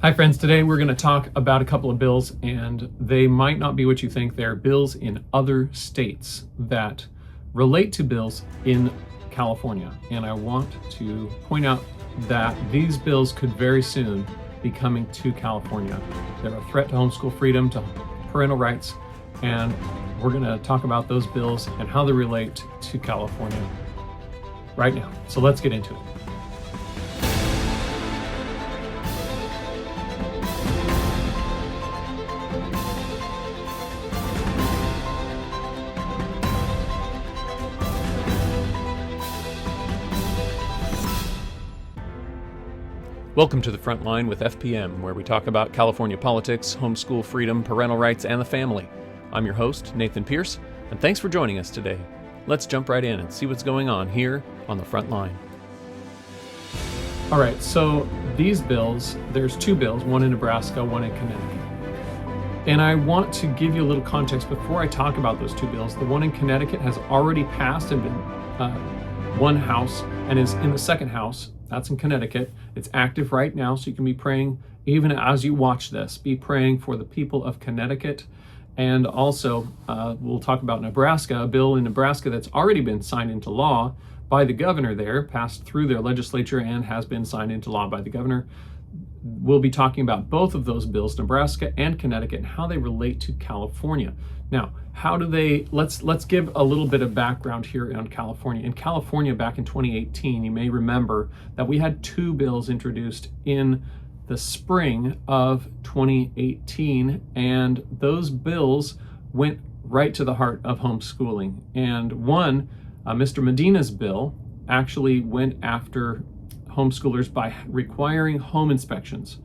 Hi friends, today we're going to talk about a couple of bills, and they might not be what you think. They're bills in other states that relate to bills in California. And I want to point out that these bills could very soon be coming to California. They're a threat to homeschool freedom, to parental rights, and we're going to talk about those bills and how they relate to California right now. So let's get into it. Welcome to the Front Line with FPM, where we talk about California politics, homeschool freedom, parental rights, and the family. I'm your host, Nathan Pierce, and thanks for joining us today. Let's jump right in and see what's going on here on the Front Line. All right, so these bills, there's two bills, one in Nebraska, one in Connecticut. And I want to give you a little context before I talk about those two bills. The one in Connecticut has already passed and been one house and is in the second house. That's in Connecticut. It's active right now, so you can be praying, even as you watch this, be praying for the people of Connecticut. And also, we'll talk about Nebraska, a bill in Nebraska that's already been signed into law by the governor there, passed through their legislature and has been signed into law by the governor. We'll be talking about both of those bills, Nebraska and Connecticut, and how they relate to California. Now, how do they, let's give a little bit of background here on California. In California back in 2018, you may remember that we had two bills introduced in the spring of 2018, and those bills went right to the heart of homeschooling. And one, Mr. Medina's bill, actually went after homeschoolers by requiring home inspections.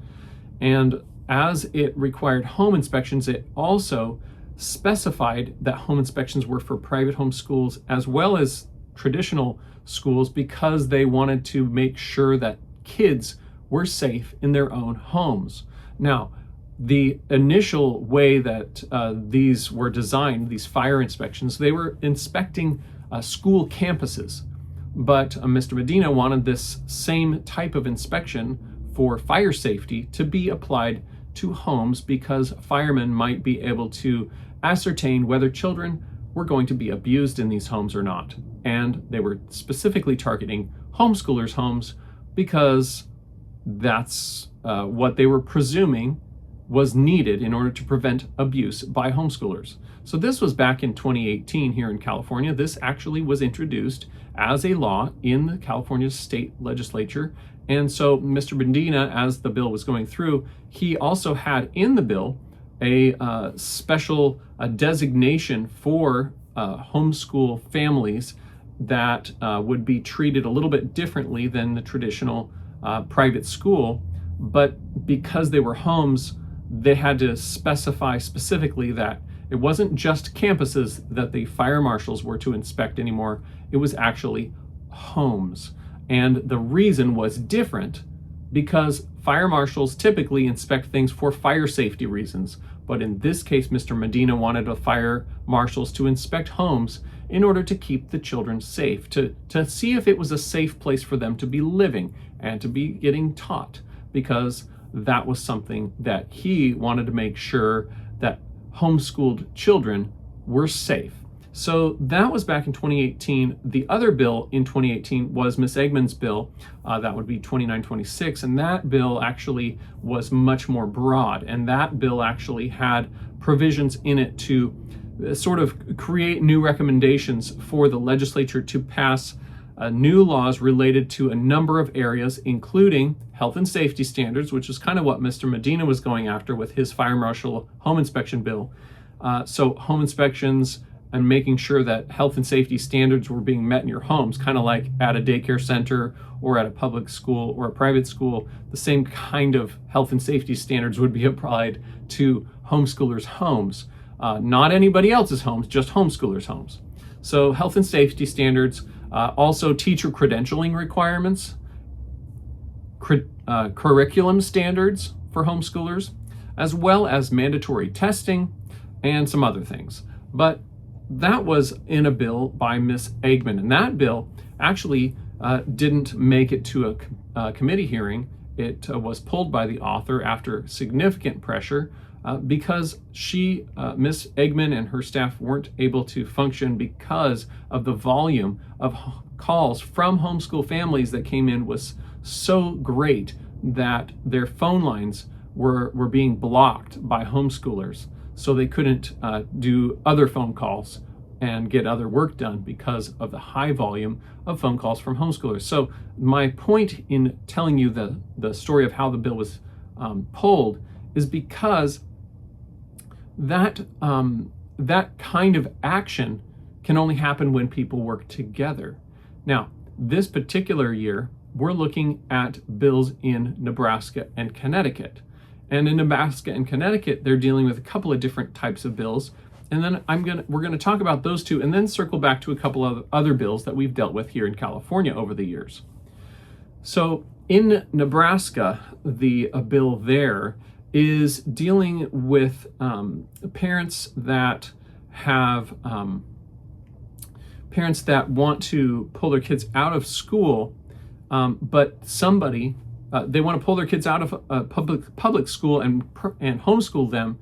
And as it required home inspections, it also specified that home inspections were for private home schools as well as traditional schools, because they wanted to make sure that kids were safe in their own homes. Now, the initial way that these were designed, these fire inspections, they were inspecting school campuses. But Mr. Medina wanted this same type of inspection for fire safety to be applied to homes, because firemen might be able to ascertain whether children were going to be abused in these homes or not. And they were specifically targeting homeschoolers' homes because that's what they were presuming was needed in order to prevent abuse by homeschoolers. So this was back in 2018 here in California. This actually was introduced as a law in the California state legislature. And so Mr. Medina, as the bill was going through, he also had in the bill a special designation for homeschool families that would be treated a little bit differently than the traditional private school. But because they were homes, they had to specify specifically that it wasn't just campuses that the fire marshals were to inspect anymore. It was actually homes. And the reason was different because fire marshals typically inspect things for fire safety reasons. But in this case, Mr. Medina wanted the fire marshals to inspect homes in order to keep the children safe, to see if it was a safe place for them to be living and to be getting taught, because that was something that he wanted to make sure that homeschooled children were safe. So that was back in 2018. The other bill in 2018 was Ms. Eggman's bill. That would be 2926. And that bill actually was much more broad. And that bill actually had provisions in it to sort of create new recommendations for the legislature to pass new laws related to a number of areas, including health and safety standards, which is kind of what Mr. Medina was going after with his fire marshal home inspection bill. So home inspections and making sure that health and safety standards were being met in your homes, kind of like at a daycare center or at a public school or a private school. The same kind of health and safety standards would be applied to homeschoolers' homes. Not anybody else's homes, just homeschoolers' homes. So health and safety standards, also teacher credentialing requirements, curriculum standards for homeschoolers, as well as mandatory testing and some other things. But that was in a bill by Ms. Eggman, and that bill actually didn't make it to a committee hearing, it was pulled by the author after significant pressure because Miss Eggman and her staff weren't able to function because of the volume of calls from homeschool families that came in was so great that their phone lines were being blocked by homeschoolers, so they couldn't do other phone calls and get other work done because of the high volume of phone calls from homeschoolers. So my point in telling you the story of how the bill was pulled is because that kind of action can only happen when people work together. Now, this particular year, we're looking at bills in Nebraska and Connecticut. And in Nebraska and Connecticut, they're dealing with a couple of different types of bills. And then we're going to talk about those two and then circle back to a couple of other bills that we've dealt with here in California over the years. So in Nebraska, the bill there is dealing with parents that have parents that want to pull their kids out of school, but somebody they want to pull their kids out of public school and homeschool them,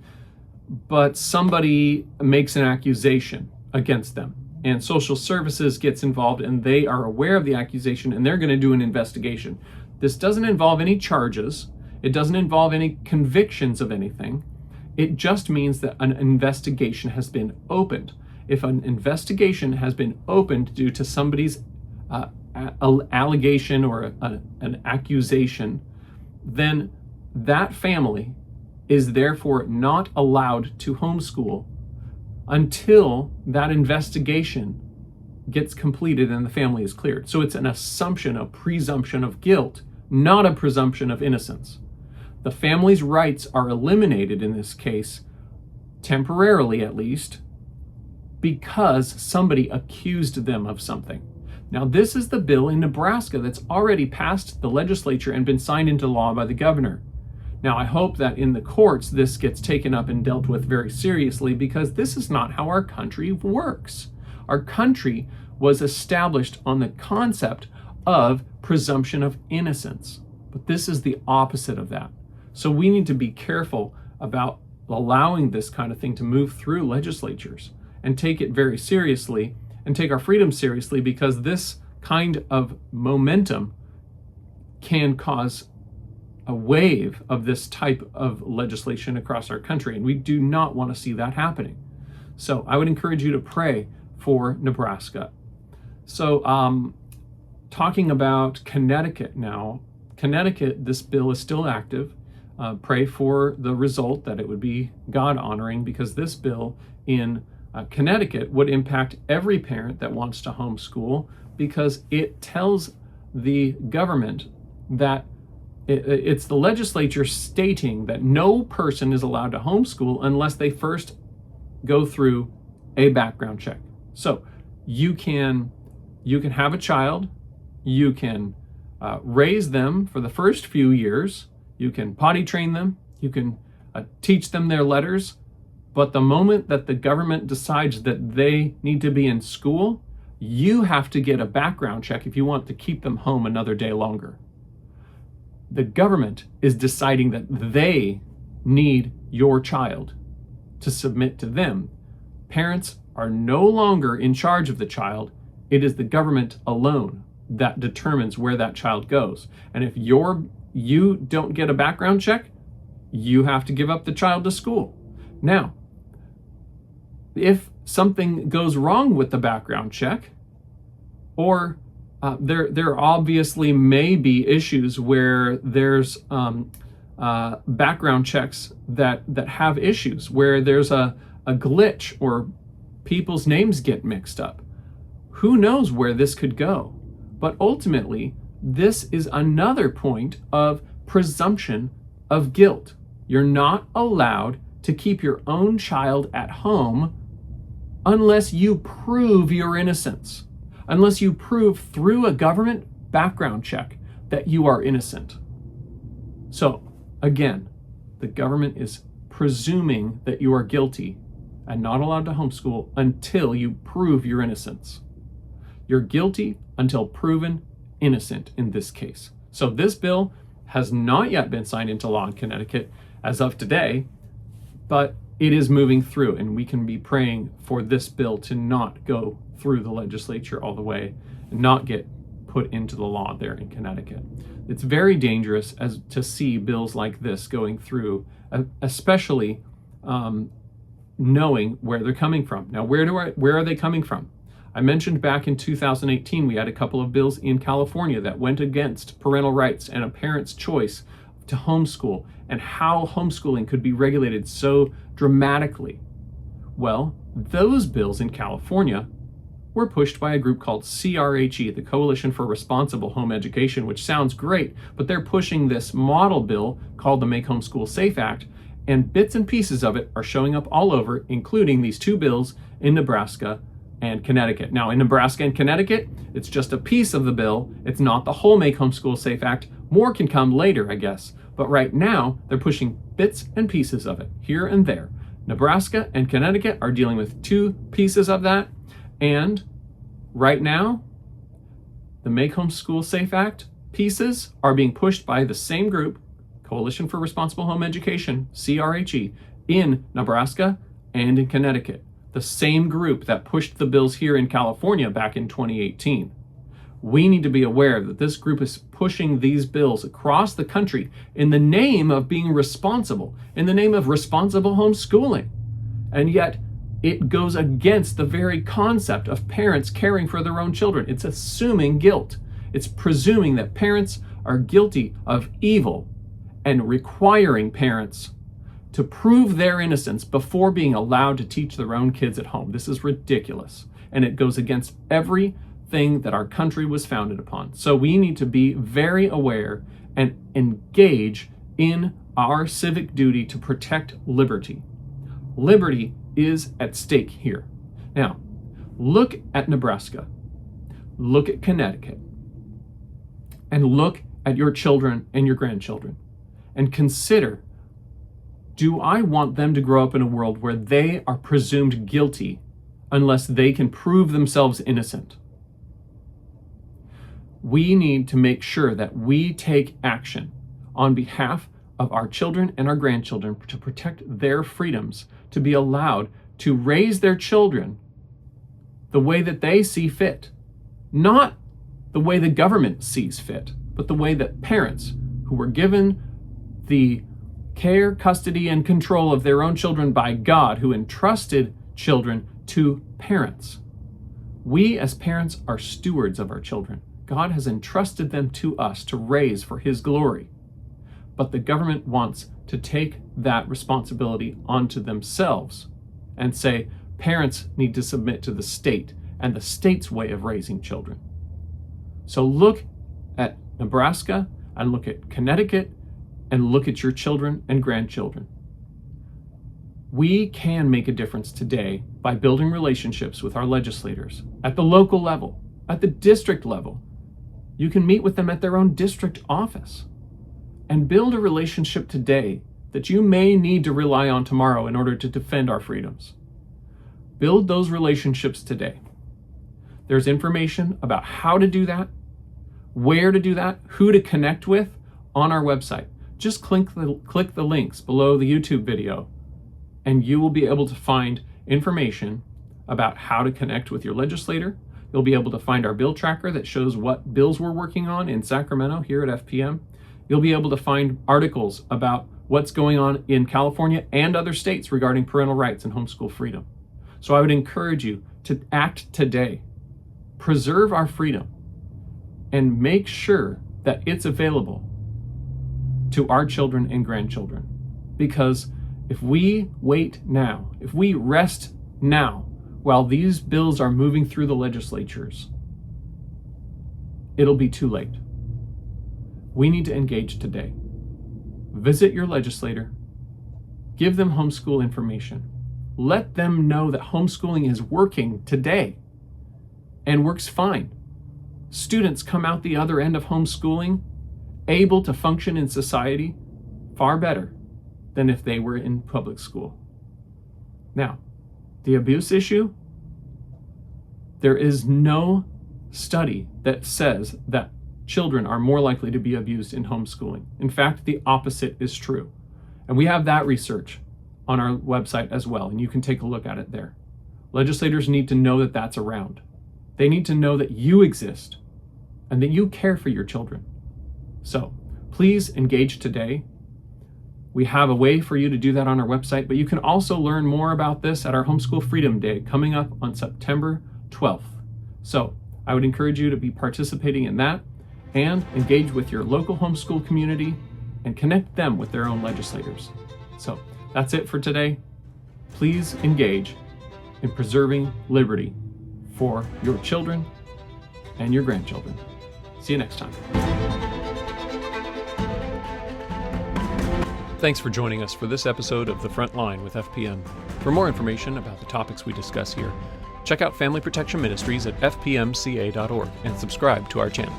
but somebody makes an accusation against them, and social services gets involved, and they are aware of the accusation, and they're going to do an investigation. This doesn't involve any charges. It doesn't involve any convictions of anything. It just means that an investigation has been opened. If an investigation has been opened due to somebody's allegation or an accusation, then that family is therefore not allowed to homeschool until that investigation gets completed and the family is cleared. So it's an assumption, a presumption of guilt, not a presumption of innocence. The family's rights are eliminated in this case, temporarily at least, because somebody accused them of something. Now, this is the bill in Nebraska that's already passed the legislature and been signed into law by the governor. Now, I hope that in the courts this gets taken up and dealt with very seriously, because this is not how our country works. Our country was established on the concept of presumption of innocence, but this is the opposite of that. So we need to be careful about allowing this kind of thing to move through legislatures and take it very seriously and take our freedom seriously, because this kind of momentum can cause a wave of this type of legislation across our country, and we do not want to see that happening. So I would encourage you to pray for Nebraska. So talking about Connecticut now, Connecticut, this bill is still active. Pray for the result, that it would be God-honoring, because this bill in Connecticut would impact every parent that wants to homeschool, because it tells the government that it's the legislature stating that no person is allowed to homeschool unless they first go through a background check. So you can have a child, you can raise them for the first few years, you can potty train them, you can teach them their letters, but the moment that the government decides that they need to be in school, you have to get a background check if you want to keep them home another day longer. The government is deciding that they need your child to submit to them. Parents are no longer in charge of the child. It is the government alone that determines where that child goes. And if you don't get a background check, you have to give up the child to school. Now, if something goes wrong with the background check, or there obviously may be issues where there's background checks that have issues, where there's a glitch or people's names get mixed up. Who knows where this could go? But ultimately, this is another point of presumption of guilt. You're not allowed to keep your own child at home unless you prove your innocence, unless you prove through a government background check that you are innocent. So again, the government is presuming that you are guilty and not allowed to homeschool until you prove your innocence. You're guilty until proven innocent in this case. So this bill has not yet been signed into law in Connecticut as of today, but it is moving through, and we can be praying for this bill to not go through the legislature all the way and not get put into the law there in Connecticut. It's very dangerous to see bills like this going through, especially knowing where they're coming from. Now, where are they coming from? I mentioned back in 2018, we had a couple of bills in California that went against parental rights and a parent's choice to homeschool, and how homeschooling could be regulated so dramatically. Well, those bills in California were pushed by a group called CRHE, the Coalition for Responsible Home Education, which sounds great, but they're pushing this model bill called the Make Homeschool Safe Act, and bits and pieces of it are showing up all over, including these two bills in Nebraska and Connecticut. Now, in Nebraska and Connecticut, it's just a piece of the bill. It's not the whole Make Homeschool Safe Act. More can come later, I guess. But right now, they're pushing bits and pieces of it here and there. Nebraska and Connecticut are dealing with two pieces of that. And right now, the Make Homeschool Safe Act pieces are being pushed by the same group, Coalition for Responsible Home Education, CRHE, in Nebraska and in Connecticut. The same group that pushed the bills here in California back in 2018. We need to be aware that this group is pushing these bills across the country in the name of being responsible, in the name of responsible homeschooling. And yet, it goes against the very concept of parents caring for their own children. It's assuming guilt. It's presuming that parents are guilty of evil and requiring parents to prove their innocence before being allowed to teach their own kids at home. This is ridiculous, and it goes against everything that our country was founded upon. So we need to be very aware and engage in our civic duty to protect liberty. Liberty is at stake here. Now, look at Nebraska, look at Connecticut, and look at your children and your grandchildren, and consider, do I want them to grow up in a world where they are presumed guilty unless they can prove themselves innocent? We need to make sure that we take action on behalf of our children and our grandchildren to protect their freedoms, to be allowed to raise their children the way that they see fit. Not the way the government sees fit, but the way that parents who were given the care, custody, and control of their own children by God, who entrusted children to parents. We as parents are stewards of our children. God has entrusted them to us to raise for His glory. But the government wants to take that responsibility onto themselves and say, parents need to submit to the state and the state's way of raising children. So look at Nebraska and look at Connecticut and look at your children and grandchildren. We can make a difference today by building relationships with our legislators at the local level, at the district level. You can meet with them at their own district office and build a relationship today that you may need to rely on tomorrow in order to defend our freedoms. Build those relationships today. There's information about how to do that, where to do that, who to connect with on our website. Just click the links below the YouTube video, and you will be able to find information about how to connect with your legislator. You'll be able to find our bill tracker that shows what bills we're working on in Sacramento here at FPM. You'll be able to find articles about what's going on in California and other states regarding parental rights and homeschool freedom. So I would encourage you to act today. Preserve our freedom and make sure that it's available to our children and grandchildren. Because if we wait now, if we rest now while these bills are moving through the legislatures, it'll be too late. We need to engage today. Visit your legislator, give them homeschool information. Let them know that homeschooling is working today and works fine. Students come out the other end of homeschooling able to function in society far better than if they were in public school. Now, the abuse issue, there is no study that says that children are more likely to be abused in homeschooling. In fact, the opposite is true. And we have that research on our website as well, and you can take a look at it there. Legislators need to know that that's around. They need to know that you exist and that you care for your children. So please engage today. We have a way for you to do that on our website, but you can also learn more about this at our Homeschool Freedom Day coming up on September 12th. So I would encourage you to be participating in that and engage with your local homeschool community and connect them with their own legislators. So that's it for today. Please engage in preserving liberty for your children and your grandchildren. See you next time. Thanks for joining us for this episode of The Front Line with FPM. For more information about the topics we discuss here, check out Family Protection Ministries at fpmca.org and subscribe to our channel.